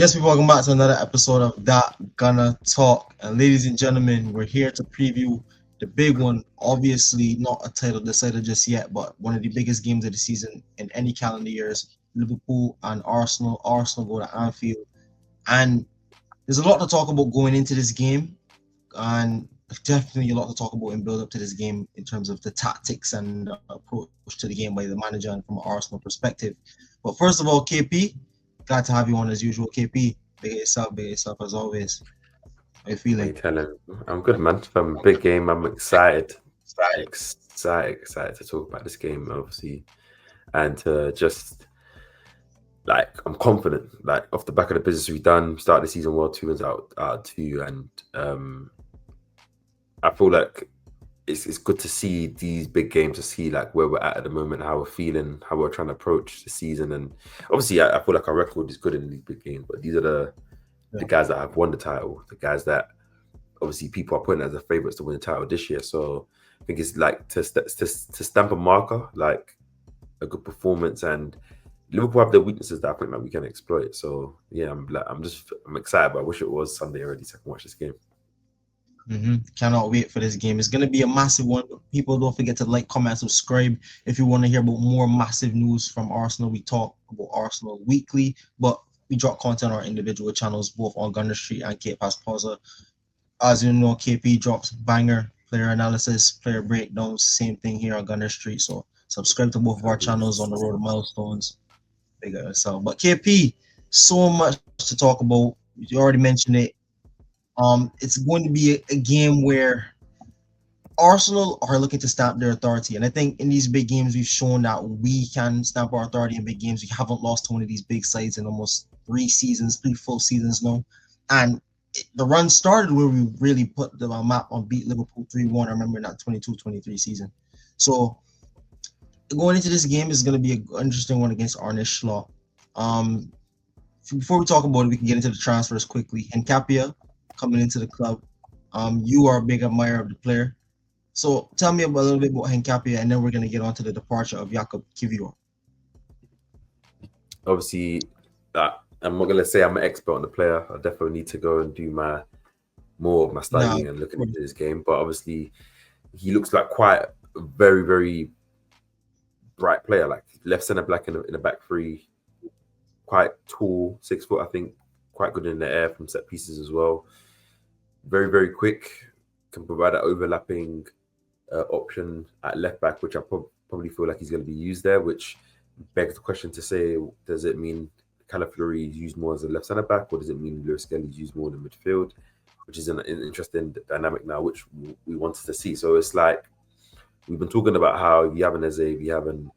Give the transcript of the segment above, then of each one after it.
Yes, we welcome back to another episode of That Gonna Talk. And ladies and gentlemen, we're here to preview the big one. Obviously, not a title decided just yet, but one of the biggest games of the season in any calendar years. Liverpool and Arsenal. Arsenal go to Anfield. And there's a lot to talk about going into this game. And definitely a lot to talk about in build up to this game in terms of the tactics and approach to the game by the manager and from an Arsenal perspective. But first of all, KP, glad to have you on as usual. KP, big yourself as always. How you What you feeling? telling? I'm good, man. From a big game, I'm excited to talk about this game, obviously, and to just I'm confident. Like off the back of the business we've done, start the season well, 2 wins out of two, and I feel like it's good to see these big games, to see like where we're at the moment, how we're feeling, how we're trying to approach the season, and obviously I feel like our record is good in these big games, but these are the Yeah. guys that have won the title, the guys that obviously people are putting as the favourites to win the title this year. So I think it's like to stamp a marker, like a good performance, and Liverpool have their weaknesses that I think that we can exploit. So yeah, I'm excited, but I wish it was Sunday already so I can watch this game. Cannot wait for this game. It's going to be a massive one. People, don't forget to like, comment, subscribe. If you want to hear about more massive news from Arsenal, we talk about Arsenal weekly, but we drop content on our individual channels, both on Gunner Street and Cape Pass Pausa. As you know, KP drops banger player analysis, player breakdowns, same thing here on Gunner Street. So subscribe to both of our channels on the road to milestones. Big up yourself. But KP, so much to talk about. You already mentioned it. It's going to be a game where Arsenal are looking to stamp their authority. And I think in these big games, we've shown that we can stamp our authority in big games. We haven't lost to one of these big sides in almost 3 seasons, 3 full seasons now. And the run started where we really put the map on, beat Liverpool 3-1. I remember in that 22-23 season. So going into this game is going to be an interesting one against Arne Slot. Um, Before we talk about it, we can get into the transfers quickly. Hincapie coming into the club. You are a big admirer of the player. So tell me a little bit about Hincapie, and then we're going to get on to the departure of Jakob Kiwior. Obviously, I'm not gonna say I'm an expert on the player. I definitely need to go and do more of my Now, studying and looking into this game. But obviously, he looks like quite a very, very bright player, like left centre back in the back three, quite tall, 6 foot, I think, quite good in the air from set pieces as well. Very, very quick, can provide an overlapping option at left back, which I probably feel like he's going to be used there, which begs the question to say, does it mean Calafiori is used more as a left centre back, or does it mean Lewis Kelly is used more in the midfield, which is an interesting dynamic now, which we wanted to see. So it's like, we've been talking about how you have an Eze, you have an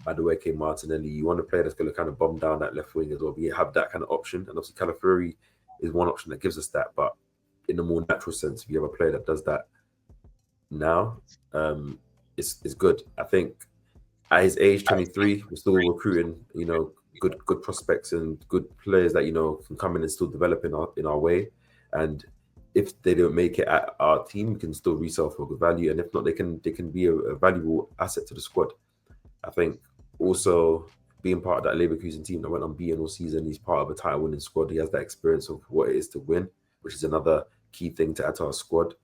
Madueke, Martinelli. You want a player that's going to kind of bomb down that left wing as well. You have that kind of option, and obviously Calafiori is one option that gives us that. But in a more natural sense, if you have a player that does that now, it's good. I think at his age, 23, we're still recruiting, good prospects and good players that can come in and still develop in our way. And if they don't make it at our team, we can still resell for good value. And if not, they can be a valuable asset to the squad. I think also being part of that Leverkusen team that went unbeaten all season, he's part of a title winning squad. He has that experience of what it is to win, which is another key thing to add to our squad.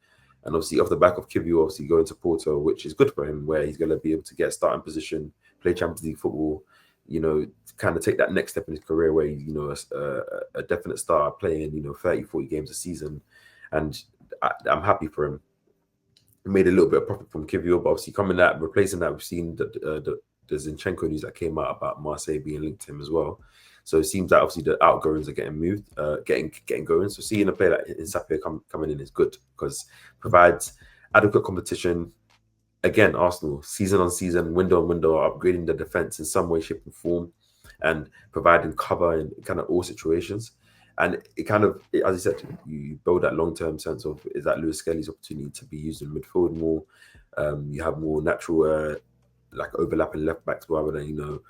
And obviously off the back of Kiwior, obviously going to Porto, which is good for him, where he's going to be able to get a starting position, play Champions League football, kind of take that next step in his career where he's, a definite star playing, 30, 40 games a season. And I'm happy for him. He made a little bit of profit from Kiwior, but obviously replacing that, we've seen the Zinchenko news that came out about Marseille being linked to him as well. So it seems that obviously the outgoings are getting moved, getting going. So seeing a player like Hincapie coming in is good because provides adequate competition. Again, Arsenal, season on season, window on window, are upgrading the defense in some way, shape, and form, and providing cover in kind of all situations. And it kind of, as you said, you build that long-term sense of, is that Lewis Kelly's opportunity to be used in midfield more. You have more natural, like overlapping left backs rather than,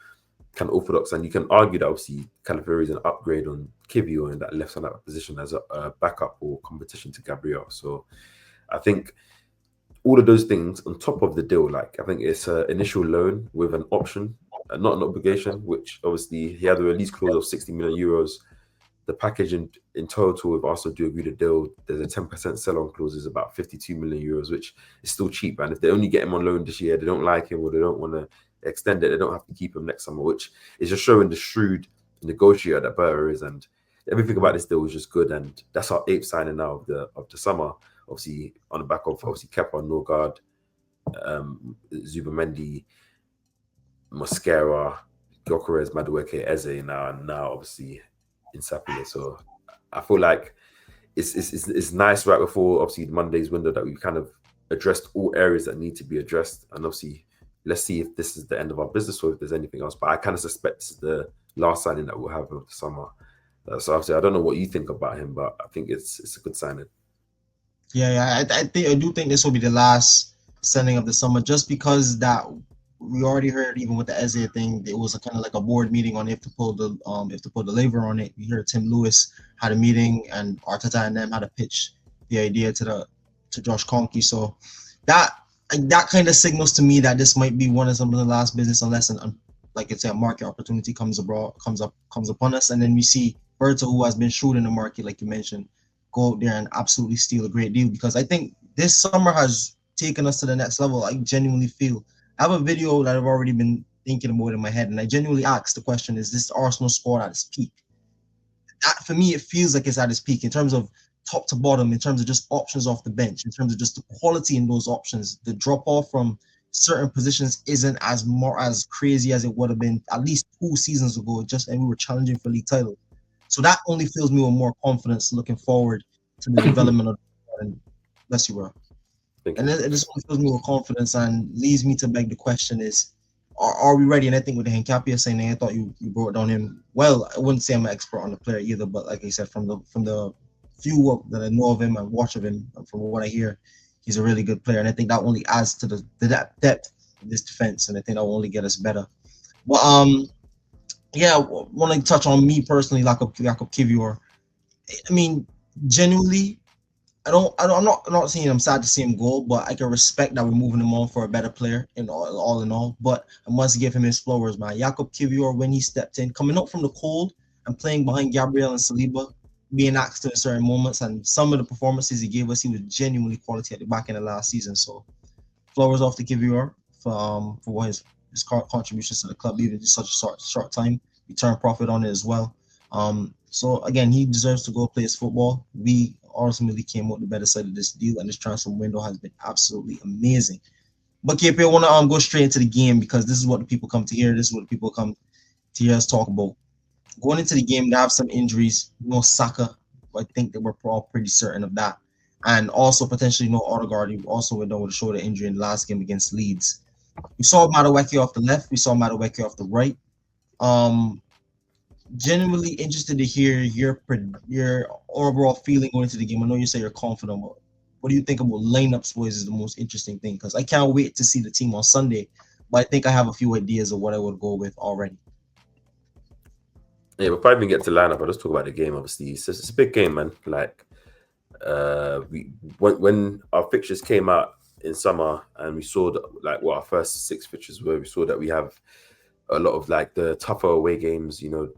kind of orthodox. And you can argue that obviously Calafiori is an upgrade on Kiwior in that left side position as a backup or competition to Gabriel. So I think all of those things on top of the deal, like I think it's an initial loan with an option not an obligation, which obviously he had a release clause of 60 million euros. The package in total, if Arsenal do agree to deal, there's a 10% sell-on clause, is about 52 million euros, which is still cheap. And if they only get him on loan this year, they don't like him or they don't want to extend it, they don't have to keep him next summer, which is just showing the shrewd negotiator that Berra is. And everything about this deal was just good. And that's our 8th signing now of the summer. Obviously, on the back of obviously Kepa, Norgard, Zubamendi, Mosquera, Gyökeres, Madueke, Eze now, and now obviously Hincapie. So I feel like it's nice right before obviously Monday's window that we've kind of addressed all areas that need to be addressed. And obviously, let's see if this is the end of our business or if there's anything else. But I kind of suspect this is the last signing that we'll have of the summer. So obviously, I don't know what you think about him, but I think it's a good signing. Yeah, I do think this will be the last signing of the summer, just because that we already heard, even with the Eze thing, it was a kind of like a board meeting on if to pull the lever on it. We heard Tim Lewis had a meeting and Arteta and them had to pitch the idea to Josh Kroenke. So that kind of signals to me that this might be one of some of the last business, unless like it's a market opportunity comes upon us, and then we see Berta, who has been shrewd in the market, like you mentioned, go out there and absolutely steal a great deal. Because I think this summer has taken us to the next level. I genuinely feel. I have a video that I've already been thinking about in my head, and I genuinely asked the question: is this Arsenal squad at its peak? That, for me, it feels like it's at its peak in terms of top to bottom, in terms of just options off the bench, in terms of just the quality in those options. The drop off from certain positions isn't as crazy as it would have been at least 2 seasons ago, and we were challenging for league title. So that only fills me with more confidence looking forward to the development of the squad. And bless you, bro. And it just fills me with confidence and leads me to beg the question: is are we ready? And I think with the Hincapie saying, I thought you brought down him well. I wouldn't say I'm an expert on the player either, but like I said, from the few that I know of him and watch of him, from what I hear, he's a really good player. And I think that only adds to the depth of this defense, and I think that will only get us better. But yeah, want to touch on me personally, Jakob Kiwior. I mean, genuinely, I'm not saying I'm sad to see him go, but I can respect that we're moving him on for a better player all in all. But I must give him his flowers, man. Jakob Kiwior, when he stepped in, coming up from the cold and playing behind Gabriel and Saliba, being asked in certain moments, and some of the performances he gave us, he was genuinely quality at the back end of last season. So flowers off to Kiwior for what his contributions to the club, even in such a short time. We turn profit on it as well. So again, he deserves to go play his football. We ultimately came out the better side of this deal, and this transfer window has been absolutely amazing. But KP, I want to go straight into the game, because this is what the people come to hear. This is what the people come to hear us talk about. Going into the game, they have some injuries. No Saka, I think that we're all pretty certain of that. And also potentially no Odegaard. He also went down with a shoulder injury in the last game against Leeds. We saw Madueke off the left. We saw Madueke off the right. Genuinely interested to hear your overall feeling going into the game. I know you say you're confident, but what do you think about lineups? Boys is the most interesting thing, because I can't wait to see the team on Sunday. But I think I have a few ideas of what I would go with already. Yeah, before I even get to lineup, I'll just talk about the game. Obviously, it's a big game, man. Like, when our fixtures came out in summer, and we saw that, what our first 6 fixtures were, we saw that we have a lot of like the tougher away games, you know,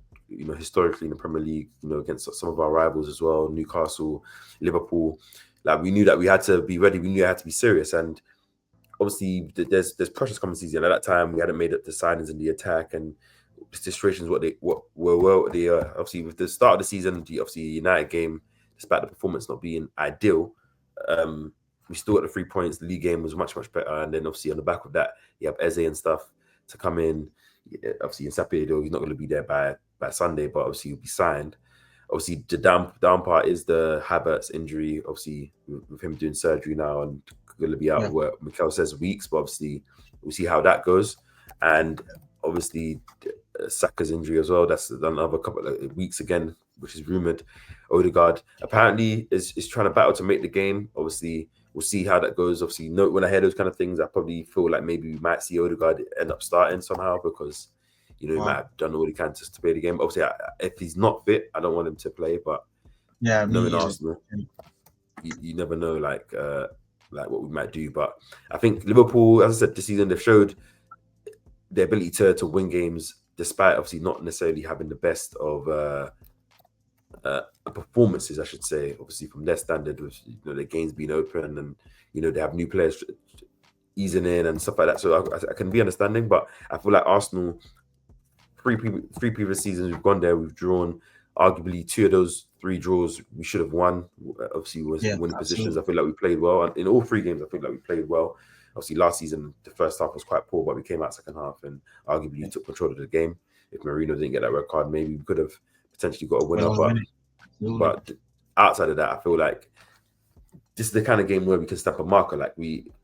historically in the Premier League, against some of our rivals as well, Newcastle, Liverpool. Like, we knew that we had to be ready. We knew we had to be serious. And obviously, there's pressures coming season. At that time, we hadn't made up the signings in the attack, and the situations obviously with the start of the season, obviously United game, despite the performance not being ideal, we still got the 3 points. The league game was much better, and then obviously on the back of that, you have Eze and stuff to come in. Obviously, Hincapie, though, he's not going to be there by Sunday, but obviously he'll be signed. Obviously, the down part is the Havertz injury. Obviously, with him doing surgery now and going to be out of work, Mikel says weeks, but obviously we'll see how that goes. And obviously, Saka's injury as well. That's another couple of weeks again, which is rumored. Odegaard apparently is trying to battle to make the game. Obviously, we'll see how that goes. Obviously, when I hear those kind of things, I probably feel like maybe we might see Odegaard end up starting somehow, because he might have done all he can to play the game. Obviously, if he's not fit, I don't want him to play. But knowing Arsenal, you never know, like what we might do. But I think Liverpool, as I said, this season they've showed the ability to win games despite obviously not necessarily having the best of performances, I should say, obviously from their standard, with the games being open and they have new players easing in and stuff like that. So I can be understanding, but I feel like Arsenal, three previous seasons we've gone there, we've drawn. Arguably, 2 of those 3 draws we should have won. Obviously, was winning positions. I feel like we played well, and in all 3 games, I feel like we played well. Obviously, last season the first half was quite poor, but we came out second half and arguably took control of the game. If Marino didn't get that red card, maybe we could have potentially got a winner. But outside of that, I feel like this is the kind of game where we can stamp a marker. Like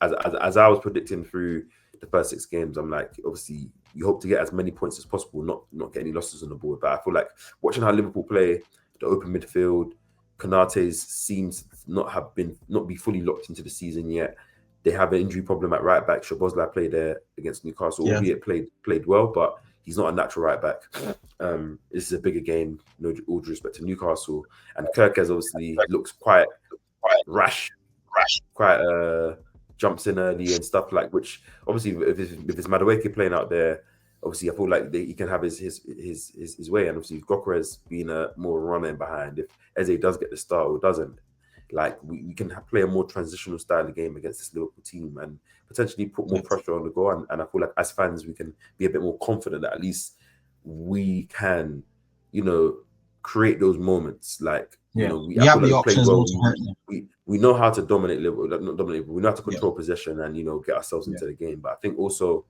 as I was predicting through the first 6 games, I'm like, obviously you hope to get as many points as possible, not get any losses on the board. But I feel like watching how Liverpool play, the open midfield, Konate's seems not be fully locked into the season yet. They have an injury problem at right back. Szoboszlai played there against Newcastle, albeit played well, but he's not a natural right back. This is a bigger game, all due respect to Newcastle. And Kirkes obviously looks quite rash, quite jumps in early and stuff like, which obviously if it's Madueke playing out there, obviously I feel like he can have his way. And obviously Gyökeres being a more runner in behind, if Eze does get the start or doesn't, like we can play a more transitional style of game against this Liverpool team and potentially put more pressure on the goal. And I feel like as fans we can be a bit more confident that at least we can, create those moments. Like we have the options. We know how to dominate Liverpool, not dominate. We know how to control possession and get ourselves into the game. But I think also,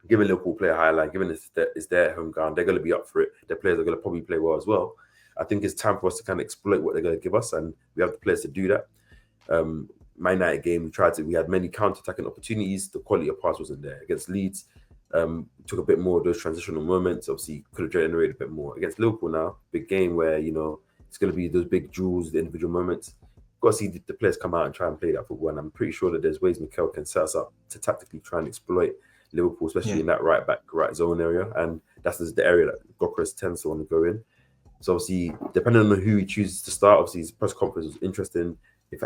given Liverpool play a high line, given it's their home ground, they're going to be up for it. Their players are going to probably play well as well. I think it's time for us to kind of exploit what they're going to give us, and we have the players to do that. Man United game, we had many counter-attacking opportunities. The quality of pass wasn't there. Against Leeds, took a bit more of those transitional moments. Obviously, could have generated a bit more. Against Liverpool now, big game where, it's going to be those big jewels, the individual moments. Got to see the players come out and try and play that football. And I'm pretty sure that there's ways Mikel can set us up to tactically try and exploit Liverpool, especially in that right back, right zone area. And that's the area that Gyökeres tends to want to go in. So obviously, depending on who he chooses to start, obviously his press conference was interesting.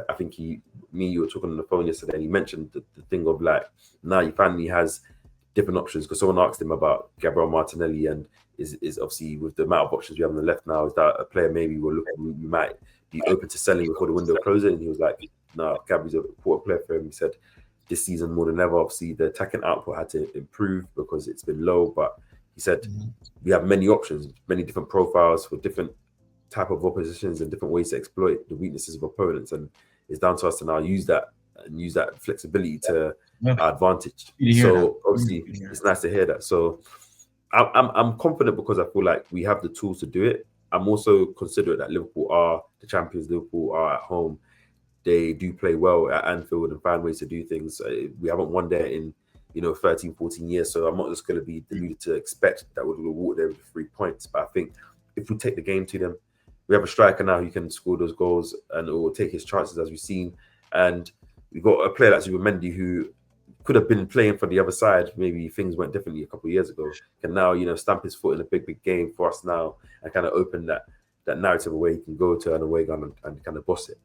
I think you were talking on the phone yesterday, and he mentioned the thing of like, now he finally has different options, because someone asked him about Gabriel Martinelli and is obviously with the amount of options we have on the left now, is that a player maybe we might be open to selling before the window closes? And he was like, no, Gabriel's an important player for him. He said this season more than ever, obviously the attacking output had to improve because it's been low, but he said we have many options, many different profiles for different type of oppositions and different ways to exploit the weaknesses of opponents, and it's down to us to now use that flexibility to our advantage. So obviously it's nice to hear that. So I'm confident because I feel like we have the tools to do it. I'm also considerate that Liverpool are the champions. Liverpool are at home. They do play well at Anfield and find ways to do things. We haven't won there in 13, 14 years. So I'm not just going to be deluded to expect that we'll walk there with 3 points. But I think if we take the game to them, we have a striker now who can score those goals and will take his chances, as we've seen. And we've got a player like Zubimendi who could have been playing for the other side. Maybe things went differently a couple of years ago. Can now, stamp his foot in a big game for us now and kind of open that narrative where he can go to an away ground and kind of boss it.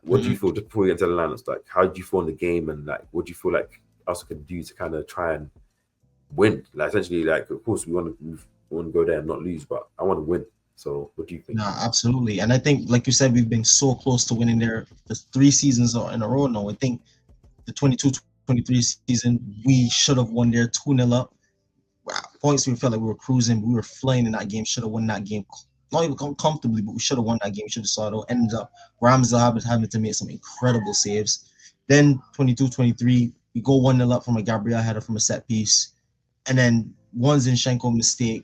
What do you feel, just before we get into the lineups, like how do you feel in the game, and like what do you feel like Arsenal can do to kind of try and win? Like essentially, like of course we want to go there and not lose, but I want to win. So what do you think? No, absolutely. And I think, like you said, we've been so close to winning there for 3 seasons in a row now. I think the 22-23 season, we should have won there 2-0 up. Points we felt like we were cruising. We were flying in that game. Should have won that game. Not even comfortably, but we should have won that game. We should have saw it. Ended up Ramsdale having to make some incredible saves. Then 22-23, we go 1-0 up from a Gabriel header from a set piece. And then one Zinchenko mistake.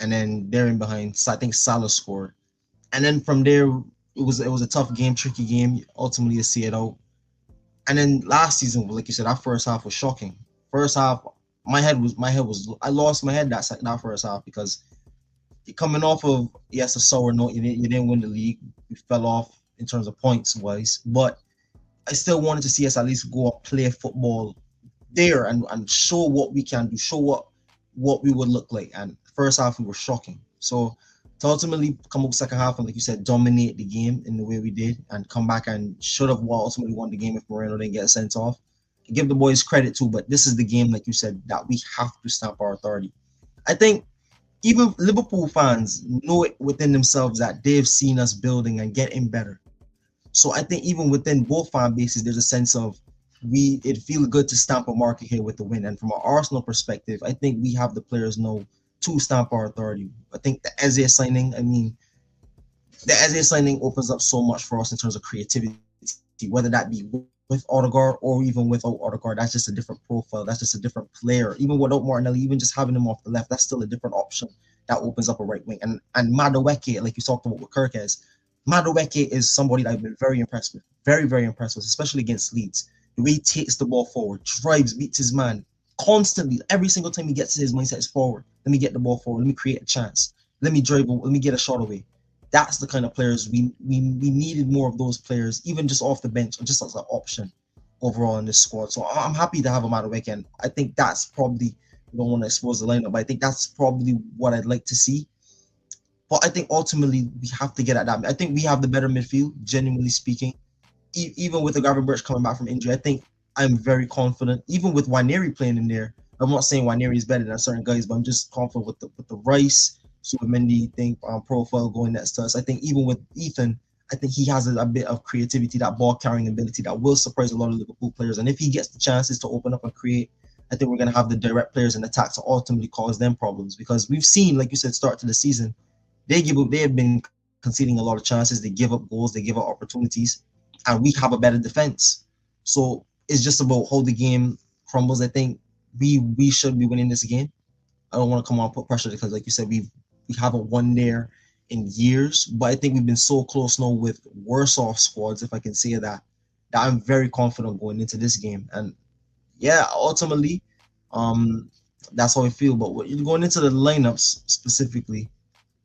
And then they're in behind. So I think Salah scored. And then from there, it was a tough game, tricky game, ultimately to see it out. And then last season, like you said, that first half was shocking. First half, I lost my head that first half, because coming off of, yes, a sour note, you didn't win the league. You fell off in terms of points wise, but I still wanted to see us at least go up, play football there and show what we can do, show what we would look like. And first half we were shocking. So to ultimately come up second half and, like you said, dominate the game in the way we did and come back and should have ultimately won the game if Moreno didn't get sent off. give the boys credit too, but this is the game, like you said, that we have to stamp our authority. I think even Liverpool fans know it within themselves that they've seen us building and getting better. So I think even within both fan bases, there's a sense of it feels good to stamp a market here with the win. And from an Arsenal perspective, I think we have the players know to stamp our authority. I think the Eze signing, the Eze signing opens up so much for us in terms of creativity, whether that be with Odegaard or even without Odegaard. That's just a different profile. That's just a different player. Even without Martinelli, even just having him off the left, that's still a different option that opens up a right wing. And Madueke, like you talked about with Kirkes, Madueke is somebody that I've been very impressed with. Very, very impressed with, especially against Leeds. The way he takes the ball forward, drives, beats his man constantly. Every single time he gets to his mindset is forward. Let me get the ball forward. Let me create a chance. Let me dribble. Let me get a shot away. That's the kind of players we needed more of those players, even just off the bench, or just as an option overall in this squad. So I'm happy to have him out of weekend. I think that's probably, I don't want to expose the lineup, but I think that's probably what I'd like to see. But I think ultimately we have to get at that. I think we have the better midfield, genuinely speaking. Even with the Gravenberch coming back from injury, I think I'm very confident. Even with Waneri playing in there, I'm not saying Waneri is better than certain guys, but I'm just confident with the Rice, Subamendi profile going next to us. I think even with Ethan, I think he has a bit of creativity, that ball carrying ability that will surprise a lot of Liverpool players. And if he gets the chances to open up and create, I think we're going to have the direct players in attack to ultimately cause them problems. Because we've seen, like you said, start to the season, they have been conceding a lot of chances. They give up goals, they give up opportunities, and we have a better defense. So it's just about how the game crumbles. I think we should be winning this game. I don't want to come on and put pressure because, like you said, we haven't won there in years, but I think we've been so close now with worse off squads, if I can say that I'm very confident going into this game. And yeah, ultimately, that's how I feel. But going into the lineups specifically,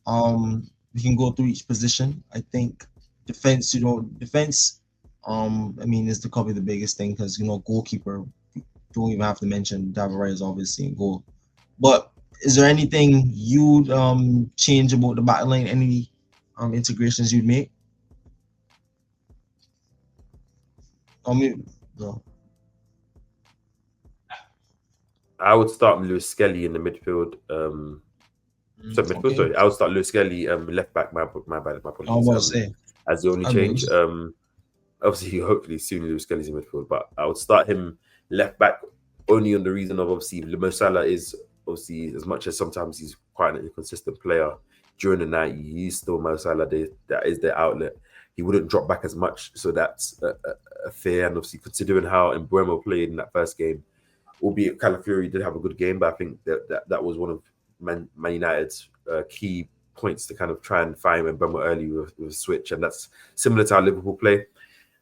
we can go through each position. I think defense, is probably the biggest thing because, goalkeeper, don't even have to mention David Raya is obviously in goal. But is there anything you'd change about the back line? Any integrations you'd make? No. I would start Lewis Skelly in the midfield. Sorry. I would start Lewis Skelly left back. My apologies. As the only change. Obviously, hopefully soon Lewis Skelly's in midfield, but I would start him left back only on the reason of obviously Mo Salah is obviously, as much as sometimes he's quite an inconsistent player during the night, he's still Mo Salah. That is their outlet. He wouldn't drop back as much, so that's a fear. And obviously, considering how Mbeumo played in that first game, albeit Calafiori did have a good game, but I think that was one of Man United's key points to kind of try and find Mbeumo early with a switch, and that's similar to how Liverpool play.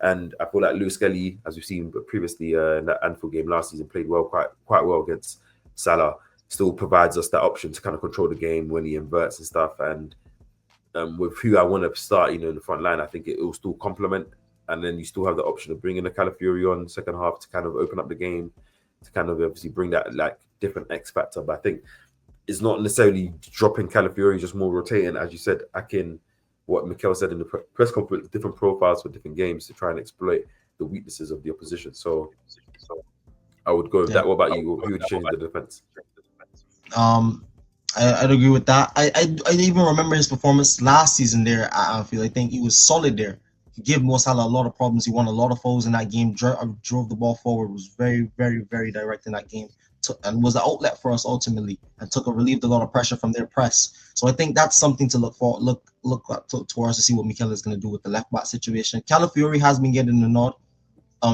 And I feel like Lewis Skelly, as we've seen previously in that Anfield game last season, played quite well against Salah. Still provides us that option to kind of control the game when he inverts and stuff. And with who I want to start, in the front line, I think it will still complement. And then you still have the option of bringing the Calafiori on second half to kind of open up the game, to kind of obviously bring that like different X factor. But I think it's not necessarily dropping Calafiori, just more rotating, as you said, Akin, what Mikel said in the press conference, different profiles for different games to try and exploit the weaknesses of the opposition. So I would go with that. What about you? Who would change the defense? I'd agree with that. I even remember his performance last season there at Anfield. I think he was solid there. He gave Mo Salah a lot of problems. He won a lot of fouls in that game. Drove the ball forward. Was very, very, very direct in that game. And was an outlet for us ultimately, and relieved a lot of pressure from their press. So I think that's something to look towards to see what Mikel is going to do with the left back situation. Calafiori has been getting the nod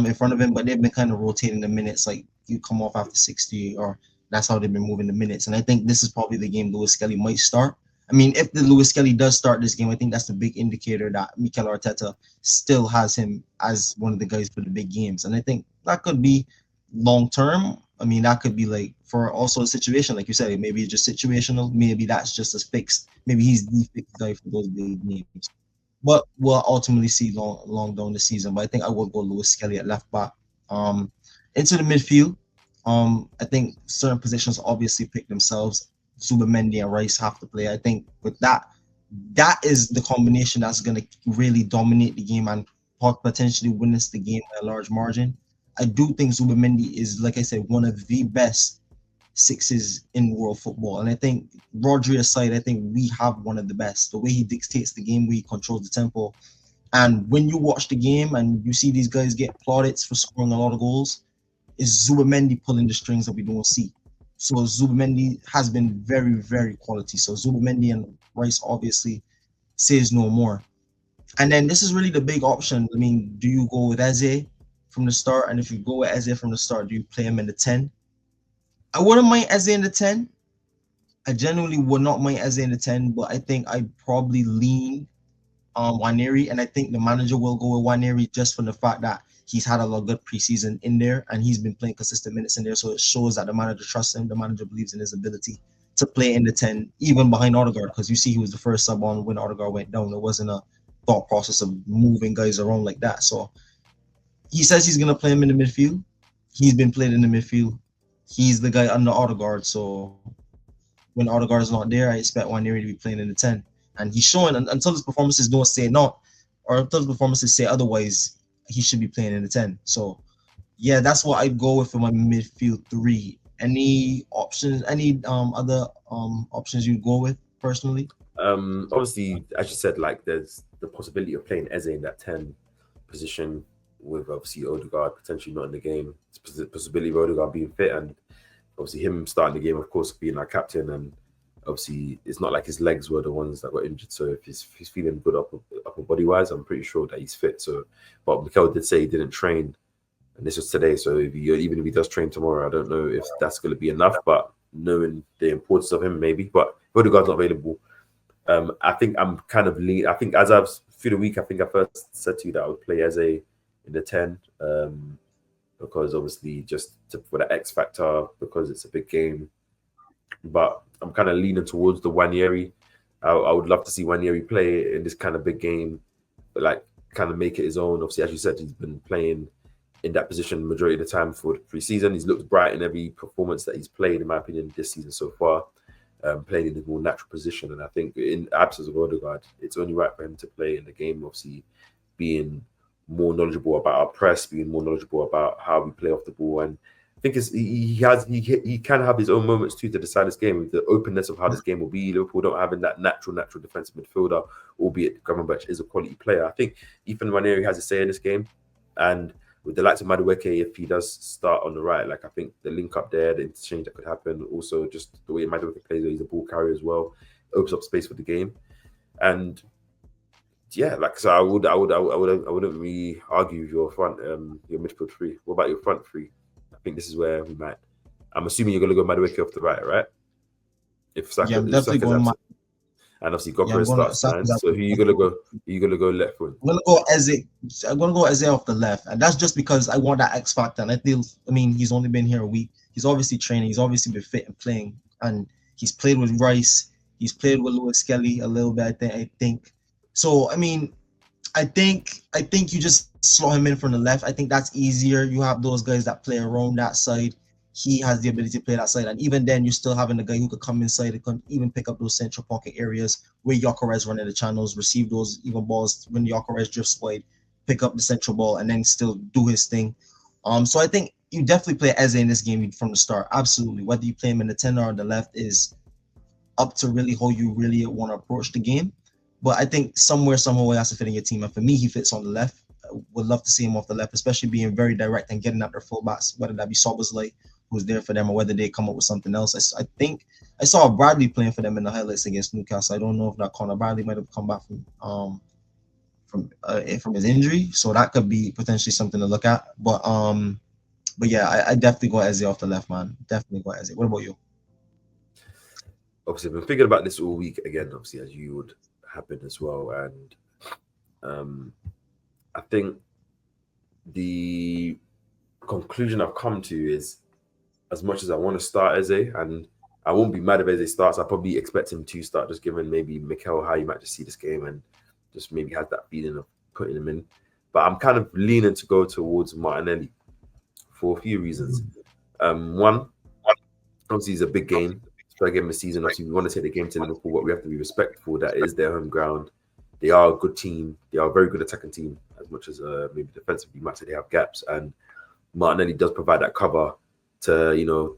in front of him, but they've been kind of rotating the minutes. Like you come off after 60, or that's how they've been moving the minutes. And I think this is probably the game Lewis Skelly might start. I mean, if the Lewis Skelly does start this game, I think that's the big indicator that Mikel Arteta still has him as one of the guys for the big games. And I think that could be long term. I mean, that could be like for also a situation, like you said, maybe it's just situational. Maybe that's just as fixed. Maybe he's the fixed guy for those big games. But we'll ultimately see long down the season. But I think I would go Lewis Skelly at left back. Into the midfield, I think certain positions obviously pick themselves. Subamendi and Rice have to play. I think with that is the combination that's going to really dominate the game and potentially win us the game by a large margin. I do think Zubimendi is, like I said, one of the best sixes in world football. And I think Rodri aside, I think we have one of the best. The way he dictates the game, where he controls the tempo. And when you watch the game and you see these guys get plaudits for scoring a lot of goals, is Zubimendi pulling the strings that we don't see. So Zubimendi has been very, very quality. So Zubimendi and Rice obviously says no more. And then this is really the big option. I mean, do you go with Eze from the start? And if you go with Eze from the start, do you play him in the 10? I wouldn't mind Eze in the 10. I genuinely would not mind Eze in the 10, but I think I'd probably lean Waneri, and I think the manager will go with Waneri just from the fact that he's had a lot of good preseason in there and he's been playing consistent minutes in there. So it shows that the manager trusts him. The manager believes in his ability to play in the 10, even behind Odegaard, because you see he was the first sub on when Odegaard went down. It wasn't a thought process of moving guys around like that. So he says he's going to play him in the midfield. He's been played in the midfield. He's the guy under Odegaard. So when Odegaard is not there, I expect Waneri to be playing in the 10. And he's showing, until his performances don't say not, or until his performances say otherwise, he should be playing in the 10. So, yeah, that's what I'd go with for my midfield 3. Any options, any other options you'd go with personally? Obviously, as you said, like there's the possibility of playing Eze in that 10 position with obviously Odegaard potentially not in the game. It's the possibility of Odegaard being fit and obviously him starting the game, of course, being our captain. And obviously, it's not like his legs were the ones that got injured. So if he's feeling good upper body wise, I'm pretty sure that he's fit. So, but Mikel did say he didn't train, and this was today. So even if he does train tomorrow, I don't know if that's going to be enough. But knowing the importance of him, maybe. But if Odegaard's not available, I think I'm kind of lean. I think as I've through the week, I think I first said to you that I would play Eze in the 10 because obviously just for the X factor, because it's a big game. But I'm kind of leaning towards the Waneri. I would love to see Waneri play in this kind of big game, but like kind of make it his own. Obviously, as you said, he's been playing in that position majority of the time for the pre-season. He's looked bright in every performance that he's played, in my opinion, this season so far, playing in his more natural position. And I think in absence of Odegaard, it's only right for him to play in the game, obviously being more knowledgeable about our press, being more knowledgeable about how we play off the ball. And I think he can have his own moments too to decide this game with the openness of how this game will be. Liverpool don't having that natural defensive midfielder, albeit Gravenberch is a quality player. I think Ethan Waneri has a say in this game, and with the likes of Madueke, if he does start on the right, like I think the link up there, the interchange that could happen, also just the way Madueke plays, he's a ball carrier as well, opens up space for the game, and yeah, like so, I wouldn't really argue with your front, your midfield 3. What about your front 3? I think this is where we might. I'm assuming you're going to go Madueke off the right, right? If Saka, I'm definitely going. And obviously Gokra starts 9. So who are you going to go? Are you going to go left wing? I'm going to go Eze. I'm going to go Eze off the left, and that's just because I want that X factor. And I mean, he's only been here a week. He's obviously training. He's obviously been fit and playing, and he's played with Rice. He's played with Lewis Skelly a little bit. I think. So I mean, I think you just slot him in from the left. I think that's easier. You have those guys that play around that side. He has the ability to play that side, and even then, you're still having a guy who could come inside and can even pick up those central pocket areas where Gyökeres running the channels, receive those even balls when Gyökeres drifts wide, pick up the central ball, and then still do his thing. So I think you definitely play Eze in this game from the start. Absolutely, whether you play him in the 10 or on the left is up to really how you really want to approach the game. But I think somehow he has to fit in your team. And for me, he fits on the left. I would love to see him off the left, especially being very direct and getting at their fullbacks, whether that be Szoboszlai, who's there for them, or whether they come up with something else. I think I saw Bradley playing for them in the highlights against Newcastle. I don't know if that Conor Bradley might have come back from his injury, so that could be potentially something to look at. But yeah, I definitely go Eze off the left, man. Definitely go Eze. What about you? Obviously, I've been thinking about this all week again. Obviously, as you would happen as well, and I think the conclusion I've come to is, as much as I want to start Eze, and I won't be mad if Eze starts, I probably expect him to start, just given maybe Mikel how you might just see this game and just maybe has that feeling of putting him in. But I'm kind of leaning to go towards Martinelli for a few reasons. One, obviously, it's a big game. Third game of the season. Obviously, we want to take the game to Liverpool, but we have to be respectful that it is their home ground. They are a good team. They are a very good attacking team, as much as maybe defensively, you might say they have gaps. And Martinelli does provide that cover to, you know,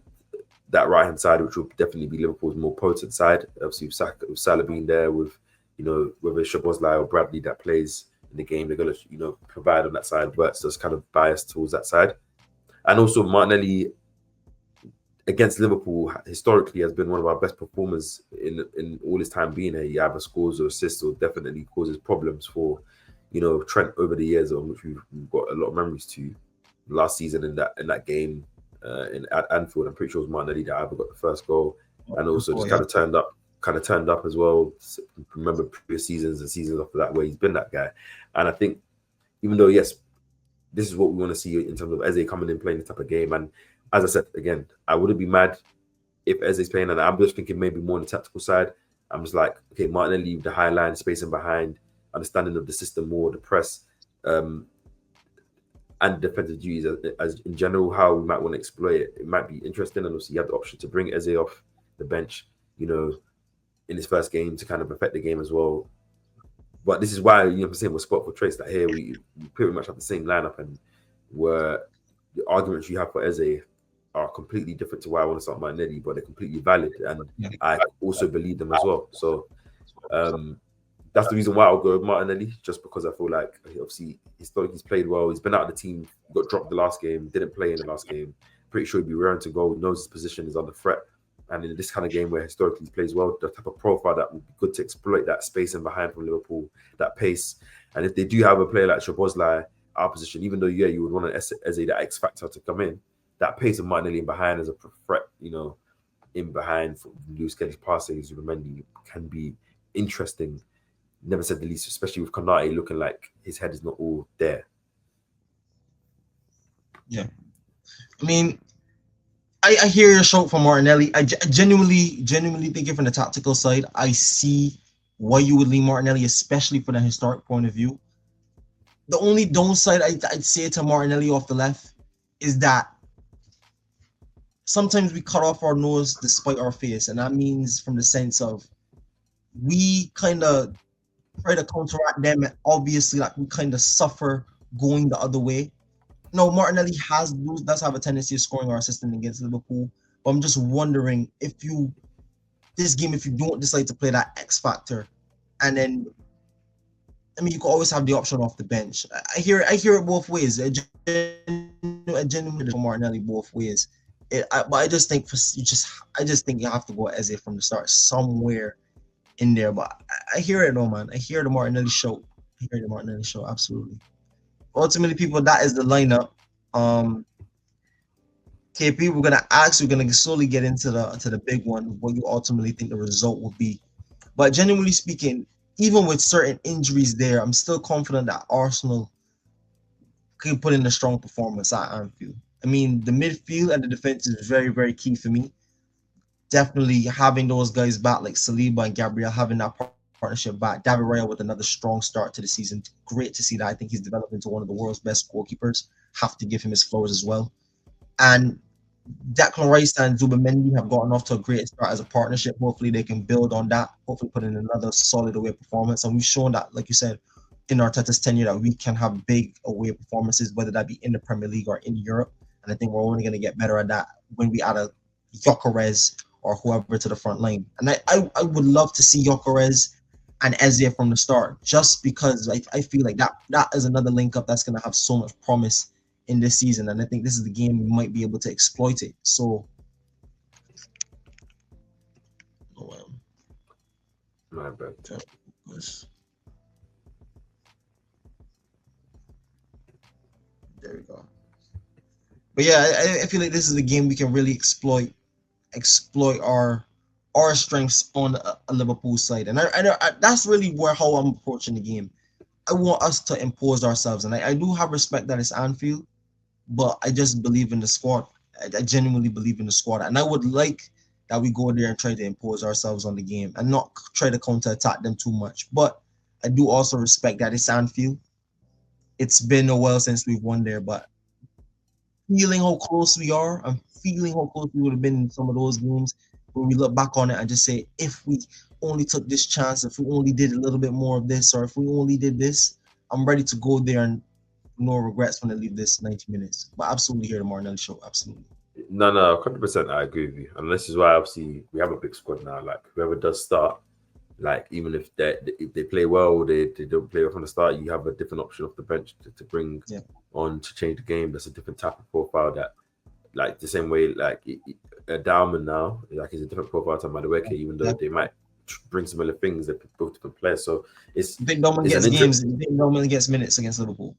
that right-hand side, which will definitely be Liverpool's more potent side. Obviously, with Salah being there, with, you know, whether it's Szoboszlai or Bradley that plays in the game, they're going to, you know, provide on that side. Wirtz does kind of bias towards that side. And also Martinelli against Liverpool historically has been one of our best performers in all his time being here. He either scores or assists or definitely causes problems for, you know, Trent over the years, on which we've got a lot of memories to. Last season in that game at Anfield, I'm pretty sure it was Martinelli that either got the first goal and also just kind of turned up as well. Remember previous seasons and seasons after that where he's been that guy. And I think even though, yes, this is what we want to see in terms of Eze coming in playing this type of game. And as I said, again, I wouldn't be mad if Eze's playing, and I'm just thinking maybe more on the tactical side. I'm just like, okay, Martinelli, the high line, spacing behind, understanding of the system more, the press, and defensive duties as in general, how we might want to exploit it. It might be interesting, and also you have the option to bring Eze off the bench, you know, in his first game to kind of affect the game as well. But this is why, you know what I'm saying, we're spot for trace that here we pretty much have the same lineup, and where the arguments you have for Eze are completely different to why I want to start Martinelli, but they're completely valid, and I also believe them as well. So that's the reason why I'll go with Martinelli, just because I feel like obviously historically he's played well. He's been out of the team, got dropped the last game, didn't play in the last game. Pretty sure he'd be raring to go, knows his position is under threat. And in this kind of game where historically he plays well, the type of profile that would be good to exploit that space in behind from Liverpool, that pace. And if they do have a player like Szoboszlai, our position, even though, yeah, you would want an Eze, that X factor to come in, that pace of Martinelli in behind as a threat, you know, in behind from Lewis Kelly's passing, Zubimendi can be interesting. Never said the least, especially with Konate looking like his head is not all there. Yeah. I mean, I hear your shout for Martinelli. I genuinely thinking from the tactical side, I see why you would lean Martinelli, especially from the historic point of view. The only downside I'd say to Martinelli off the left is that sometimes we cut off our nose despite our face, and that means from the sense of we kind of try to counteract them, and obviously like we kind of suffer going the other way. No, Martinelli does have a tendency of scoring or assisting against Liverpool, but I'm just wondering if you don't decide to play that X factor, and then I mean you can always have the option off the bench. I hear it both ways. I genuinely for Martinelli both ways. But I just think you have to go Eze from the start somewhere in there. But I hear it though, man. I hear the Martinelli show. Absolutely. Ultimately, people, that is the lineup. KP, we're gonna slowly get into the big one, what you ultimately think the result will be. But genuinely speaking, even with certain injuries there, I'm still confident that Arsenal can put in a strong performance at Anfield. I mean, the midfield and the defense is very, very key for me. Definitely having those guys back like Saliba and Gabriel, having that partnership back. David Raya with another strong start to the season. Great to see that. I think he's developed into one of the world's best goalkeepers. Have to give him his flowers as well. And Declan Rice and Zubimendi have gotten off to a great start as a partnership. Hopefully they can build on that. Hopefully put in another solid away performance. And we've shown that, like you said, in Arteta's tenure, that we can have big away performances, whether that be in the Premier League or in Europe. And I think we're only going to get better at that when we add a Gyökeres or whoever to the front line. And I would love to see Gyökeres and Eze from the start, just because I feel like that is another link up that's going to have so much promise in this season, and I think this is the game we might be able to exploit it. So, my bad. There we go. But yeah, I feel like this is the game we can really exploit our strengths on a Liverpool side, and I that's really how I'm approaching the game. I want us to impose ourselves, and I do have respect that it's Anfield, but I just believe in the squad. I genuinely believe in the squad, and I would like that we go there and try to impose ourselves on the game and not try to counter-attack them too much. But I do also respect that it's Anfield. It's been a while since we've won there, but feeling how close we are, I'm feeling how close we would have been in some of those games when we look back on it and just say, if we only took this chance, if we only did a little bit more of this, or if we only did this, I'm ready to go there and no regrets when they leave this 90 minutes. But absolutely here the Martinelli show. Absolutely. No, 100%. I agree with you, and this is why obviously we have a big squad now. Like whoever does start, like even if they play well, or they don't play well from the start, you have a different option off the bench to bring on to change the game. That's a different type of profile that, like the same way, like Dowman now, like he's a different profile to Madueke, even though they might bring similar things. They're both different players, so it's. I think Dortmund gets games. I think Dortmund gets minutes against Liverpool.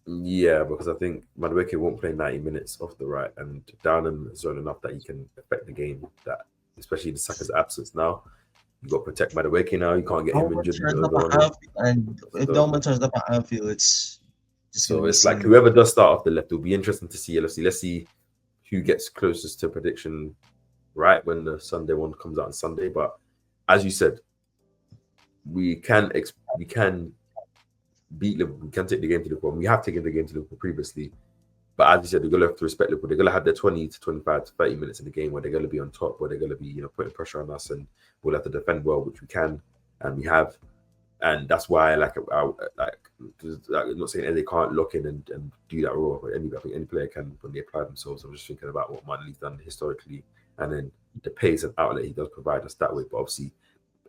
Yeah, because I think Madueke won't play 90 minutes off the right, and Downham has shown enough that he can affect the game. That especially in Saka's absence now, you got to protect Madueke now. You can't get him injured. And if Dortmund turns up at Anfield, it's just so it's like whoever does start off the left, it'll be interesting to see. Let's see who gets closest to prediction, right, when the Sunday one comes out on Sunday. But as you said, we can beat Liverpool. We can take the game to Liverpool. We have taken the game to Liverpool previously. But as you said, we're going to have to respect Liverpool. They're going to have their 20 to 25 to 30 minutes in the game where they're going to be on top, where they're going to be, putting pressure on us, and we'll have to defend well, which we can, and we have. And that's why, I'm not saying they can't lock in and do that raw. But I think any player can when they apply themselves. I'm just thinking about what Martinelli's done historically, and then the pace and outlet he does provide us that way. But obviously,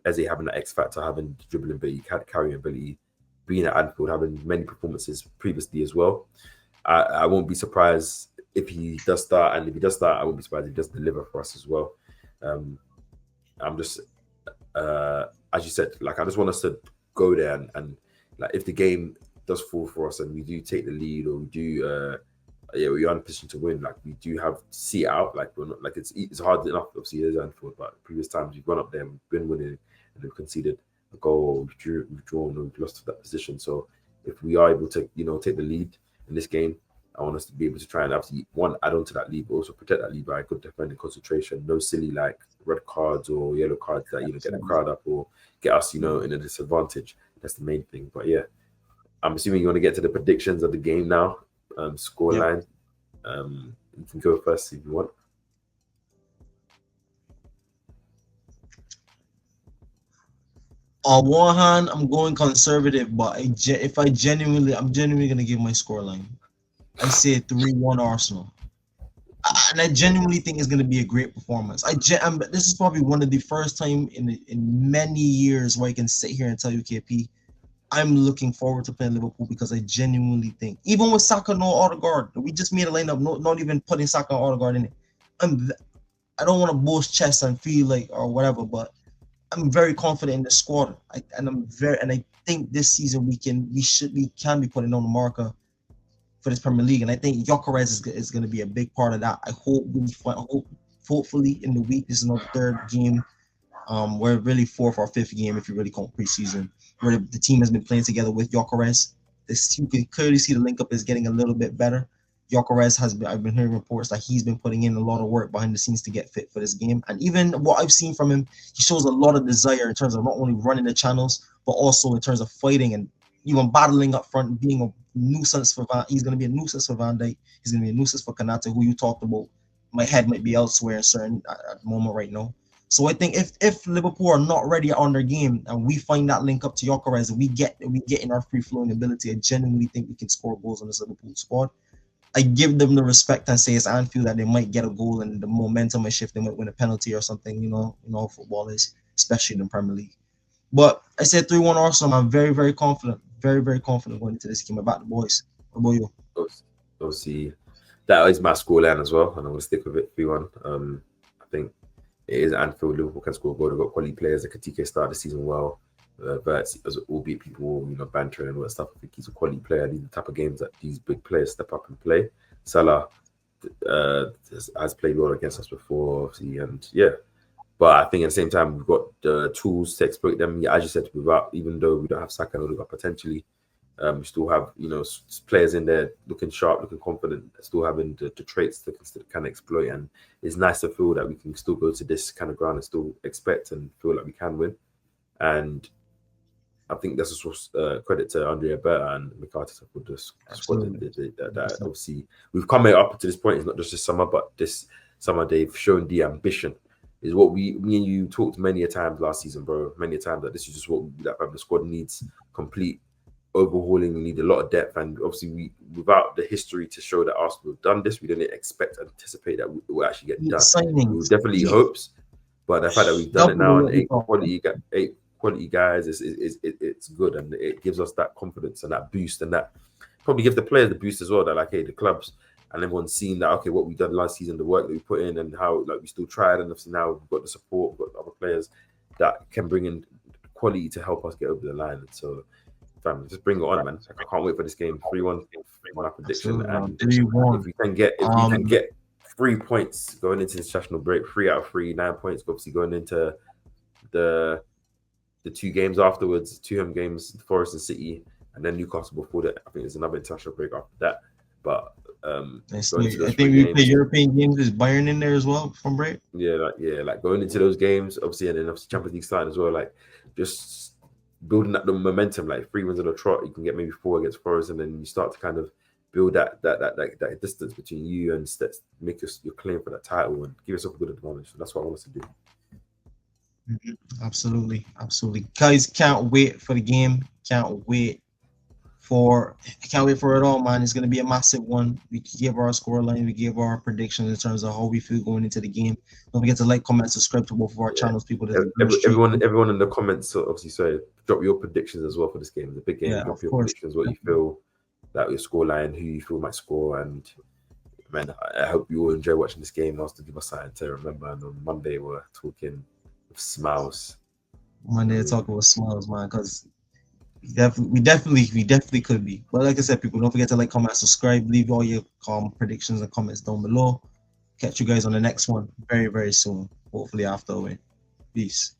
Eze having that X factor, having the dribbling ability, carrying ability, being at Anfield, having many performances previously as well. I won't be surprised if he does start, and if he does start, I won't be surprised if he does deliver for us as well. I'm just, as you said, like I just want us to go there and like if the game does fall for us and we do take the lead, or we do, we're in a position to win. Like we do have to see it out. Like we're not like it's hard enough. Obviously, it is Anfield, but previous times we've gone up there and we've been winning, and we've conceded a goal, we've drawn, or we've lost to that position. So if we are able to, take the lead in this game, I want us to be able to try and obviously add on to that lead, but also protect that lead by good defending, concentration, no silly like red cards or yellow cards that get the crowd up or get us in a disadvantage. That's the main thing. But yeah, I'm assuming you want to get to the predictions of the game now. Scoreline. You can go first if you want. On one hand, I'm going conservative, but I'm genuinely gonna give my scoreline. I say 3-1 Arsenal, and I genuinely think it's gonna be a great performance. This is probably one of the first time in many years where I can sit here and tell you, KP, I'm looking forward to playing Liverpool because I genuinely think, even with Saka no Odegaard, we just made a lineup, not even putting Saka and Odegaard in it. I don't want to boast chest and feel like or whatever, but I'm very confident in the squad, I think this season we can be putting on the marker for this Premier League, and I think Gyökeres is going to be a big part of that. Hopefully in the week, this is our third game. We're really fourth or fifth game if you really count preseason, where the team has been playing together with Gyökeres. You can clearly see the link up is getting a little bit better. Gyökeres I've been hearing reports that he's been putting in a lot of work behind the scenes to get fit for this game. And even what I've seen from him, he shows a lot of desire in terms of not only running the channels, but also in terms of fighting and even battling up front, being a nuisance for He's going to be a nuisance for Van Dijk. He's going to be a nuisance for Kanata, who you talked about. My head might be elsewhere at the moment right now. So I think if Liverpool are not ready on their game and we find that link up to Gyökeres and we get in our free-flowing ability, I genuinely think we can score goals on this Liverpool squad. I give them the respect and say it's Anfield that they might get a goal and the momentum might shift. They might win a penalty or something. You know how football is, especially in the Premier League. But I said 3-1 Arsenal. I'm very, very confident. Very, very confident going into this game. About the boys. What about you? Obviously, that is my scoreline as well, and I'm going to stick with it 3-1. I think it is Anfield. Liverpool can score a goal. They've got quality players. Ekitike started the season well. But albeit people, bantering and all that stuff, I think he's a quality player. These are the type of games that these big players step up and play. Salah has played well against us before, obviously, and yeah. But I think at the same time, we've got the tools to exploit them. Yeah, as you said, even though we don't have Saka and Odegaard potentially, we still have players in there looking sharp, looking confident, still having the traits that can exploit. And it's nice to feel that we can still go to this kind of ground and still expect and feel like we can win. And I think that's a credit to Andrea Berta and McCarthy for this squad. That obviously we've come up to this point. It's not just this summer, but this summer they've shown the ambition. Is what me and you talked many a times last season, bro. Many a times that this is just what that the squad needs: complete overhauling. We need a lot of depth, and obviously, without the history to show that Arsenal have done this, we didn't anticipate that it will actually get done. We were definitely hopes, but the fact that we've done it now and eight quality guys, it's good, and it gives us that confidence and that boost, and that probably gives the players the boost as well. That like, hey, the clubs and everyone's seen that, okay, what we've done last season, the work that we put in, and how like we still tried, and obviously now we've got the support, we've got other players that can bring in quality to help us get over the line. And so, fam, just bring it on, man. Like, I can't wait for this game. 3-1, my prediction. And if we can get 3 points going into this international break, 3 out of 3, 9 points, obviously going into the 2 games afterwards, 2 home games, Forest and City, and then Newcastle before that. I think there's another international break after that. But I think we play European games. Is Bayern in there as well from break? Yeah, like going into those games, obviously, and then obviously Champions League starting as well. Like just building up the momentum, like 3 wins on a trot. You can get maybe 4 against Forest, and then you start to kind of build that distance between you and make your claim for that title and give yourself a good advantage. So that's what I want us to do. Absolutely, guys. Can't wait for the game. Can't wait for it all, man. It's going to be a massive one. We give our scoreline, we give our predictions in terms of how we feel going into the game. Don't forget to like, comment, subscribe to both of our channels, people. Everyone in the comments, so obviously, drop your predictions as well for this game. It's a big game. Drop your predictions, what you feel, that your scoreline, who you feel might score, and man, I hope you all enjoy watching this game. Also, to give us something to remember. And on Monday, we're talking with smiles. Monday, talk about smiles, man, because. We definitely could be. But like I said, people, don't forget to like, comment, subscribe, leave all your predictions and comments down below. Catch you guys on the next one very, very soon. Hopefully after a win. Peace.